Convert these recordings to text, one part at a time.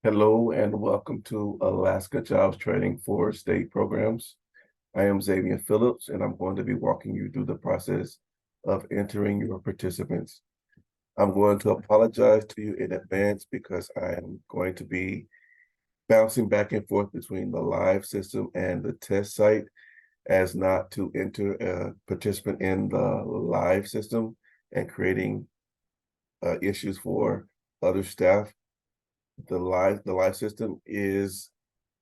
Hello and welcome to Alaska Jobs Training for State Programs. I am Xavien Phillips and I'm going to be walking you through the process of entering your participants. I'm going to apologize to you in advance because I am going to be bouncing back and forth between the live system and the test site as not to enter a participant in the live system and creating issues for other staff. The live system is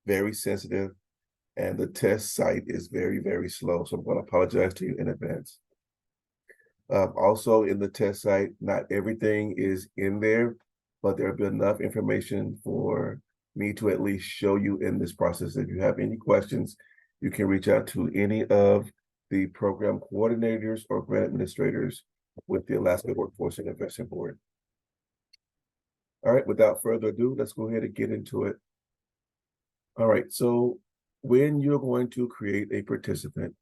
very sensitive and the test site is very, very slow. So I'm going to apologize to you in advance. Also in the test site, not everything is in there, but there'll be enough information for me to at least show you in this process. If you have any questions, you can reach out to any of the program coordinators or grant administrators with the Alaska Workforce and Investment Board. All right, without further ado, let's go ahead and get into it. All right, so when you're going to create a participant,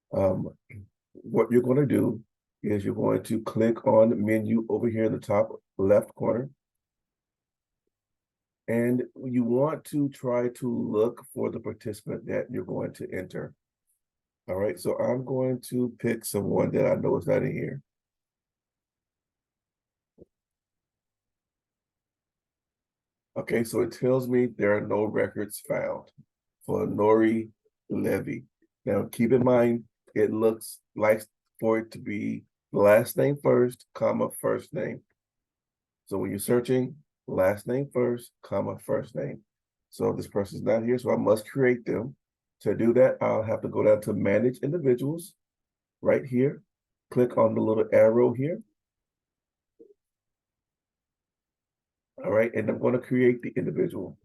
what you're going to do is you're going to click on the menu over here in the top left corner. And you want to try to look for the participant that you're going to enter. All right, so I'm going to pick someone that I know is not in here. Okay, so it tells me there are no records found for Nori Levy. Now, keep in mind, it looks like for it to be last name first, comma, first name. So when you're searching, last name first, comma, first name. So this person's not here, so I must create them. To do that, I'll have to go down to Manage Individuals right here. Click on the little arrow here. All right, and I'm going to create the individual.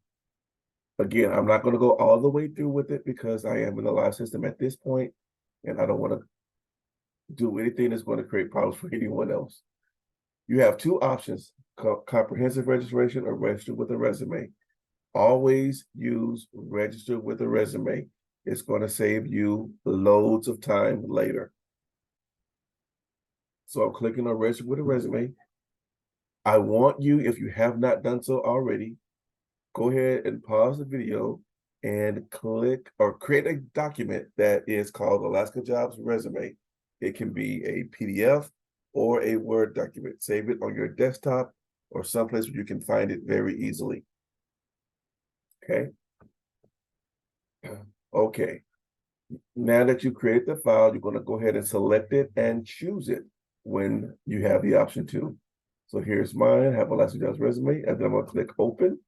Again, I'm not going to go all the way through with it because I am in the live system at this point, and I don't want to do anything that's going to create problems for anyone else. You have two options, comprehensive registration or register with a resume. Always use register with a resume. It's going to save you loads of time later. So I'm clicking on register with a resume. I want you, if you have not done so already, go ahead and pause the video and click or create a document that is called AlaskaJobs Resume. It can be a PDF or a Word document. Save it on your desktop or someplace where you can find it very easily. Okay. Okay. Now that you create the file, you're going to go ahead and select it and choose it when you have the option to. So here's mine, have AlaskaJobs Resume, and then I'm going to click Open.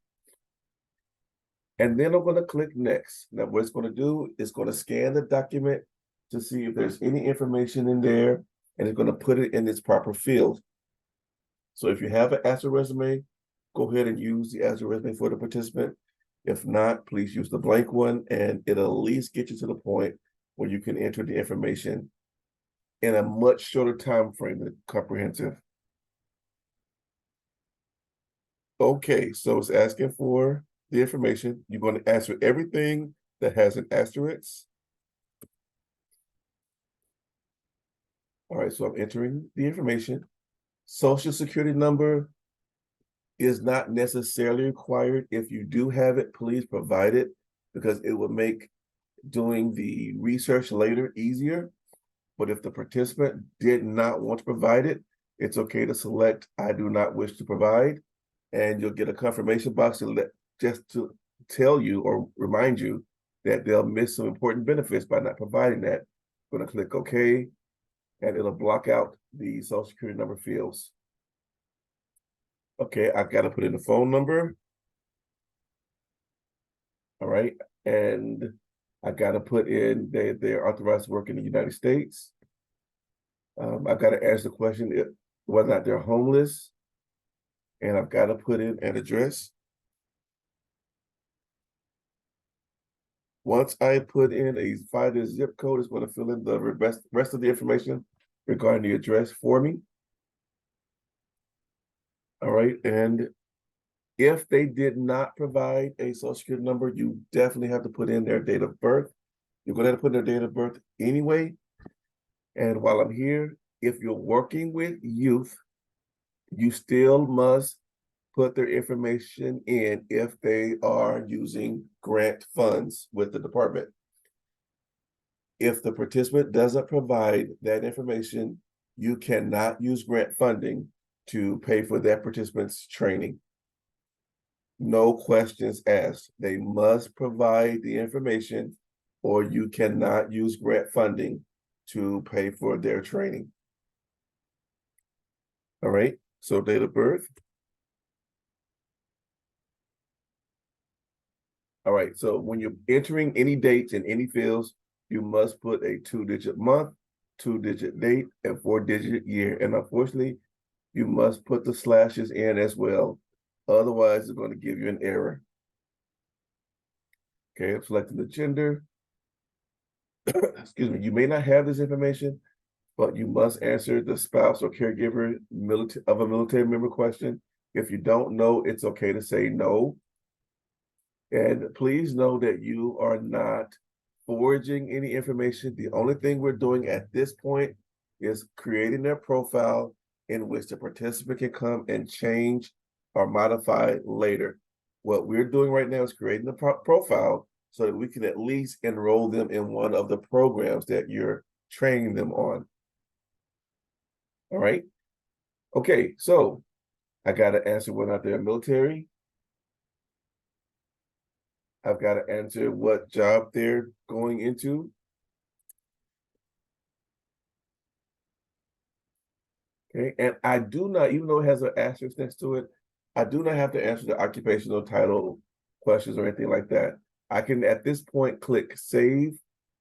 And then I'm going to click Next. Now, what it's going to do is going to scan the document to see if there's any information in there, and it's going to put it in its proper field. So if you have an ASTRA resume, go ahead and use the ASTRA resume for the participant. If not, please use the blank one, and it'll at least get you to the point where you can enter the information in a much shorter time frame than comprehensive. Okay, so it's asking for the information. You're going to answer everything that has an asterisk. All right, so I'm entering the information. Social Security number is not necessarily required. If you do have it, please provide it because it will make doing the research later easier. But if the participant did not want to provide it, it's okay to select I do not wish to provide, and you'll get a confirmation box just to tell you or remind you that they'll miss some important benefits by not providing that. I'm going to click OK, and it'll block out the Social Security number fields. Okay, I've got to put in the phone number. All right, and I got to put in they're authorized to work in the United States. I've got to answer the question whether or not they're homeless, and I've got to put in an address. Once I put in find a zip code, it's going to fill in the rest of the information regarding the address for me. All right, and if they did not provide a Social Security number, you definitely have to put in their date of birth. You're going to have to put in their date of birth anyway. And while I'm here, if you're working with youth, you still must put their information in if they are using grant funds with the department. If the participant doesn't provide that information, you cannot use grant funding to pay for that participant's training. No questions asked. They must provide the information, or you cannot use grant funding to pay for their training. All right, so date of birth. All right, so when you're entering any dates in any fields, you must put a 2-digit month, 2-digit date, and 4-digit year. And unfortunately, you must put the slashes in as well. Otherwise, it's going to give you an error. Okay, I'm selecting the gender. Excuse me, you may not have this information, but you must answer the spouse or caregiver of a military member question. If you don't know, it's okay to say no. And please know that you are not forging any information. The only thing we're doing at this point is creating their profile in which the participant can come and change or modify later. What we're doing right now is creating a profile so that we can at least enroll them in one of the programs that you're training them on. All right. Okay, so I got to answer whether or not they're military. I've got to answer what job they're going into. Okay, and I do not, even though it has an asterisk next to it, I do not have to answer the occupational title questions or anything like that. I can, at this point, click save.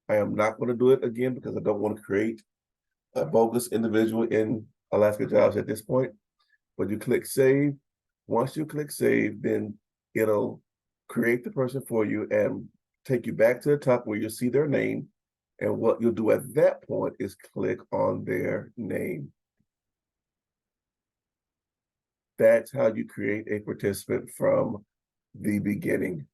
I am not going to do it again because I don't want to create a bogus individual in AlaskaJobs at this point. But you click save. Once you click save, then it'll create the person for you and take you back to the top where you'll see their name. And what you'll do at that point is click on their name. That's how you create a participant from the beginning.